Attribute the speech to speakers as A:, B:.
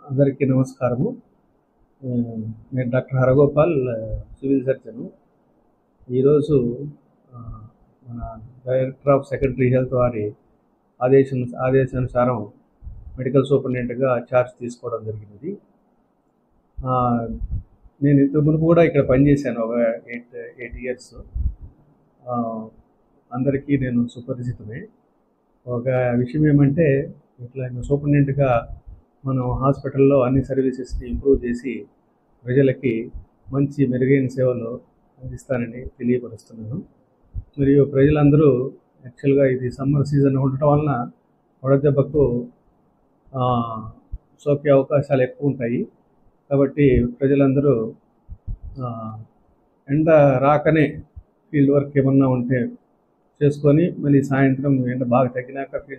A: అందరికీ నమస్కారము. నేను డాక్టర్ హరగోపాల్, సివిల్ సర్జను. ఈరోజు మన డైరెక్టర్ ఆఫ్ సెకండరీ హెల్త్ వారి ఆదేశానుసారం మెడికల్ సూపరింటెండెంట్గా ఛార్జ్ తీసుకోవడం జరిగినది. నేను ఇంతకు మునుపు కూడా ఇక్కడ పనిచేశాను ఒక 8 ఇయర్స్. అందరికీ నేను సుపరిచితమే. ఒక విషయం ఏమంటే, ఇట్లా సూపరింటెండెంట్గా మనం హాస్పిటల్లో అన్ని సర్వీసెస్ని ఇంప్రూవ్ చేసి ప్రజలకి మంచి మెరుగైన సేవలు అందిస్తానని తెలియపరుస్తున్నాను. మరియు ప్రజలందరూ యాక్చువల్గా ఇది సమ్మర్ సీజన్ ఉండటం వలన వడదెబ్బకు సోకే అవకాశాలు ఎక్కువ ఉంటాయి. కాబట్టి ప్రజలందరూ ఎండ రాకనే ఫీల్డ్ వర్క్ ఏమన్నా ఉంటే చేసుకొని మళ్ళీ సాయంత్రం ఎండ బాగా తగ్గినాక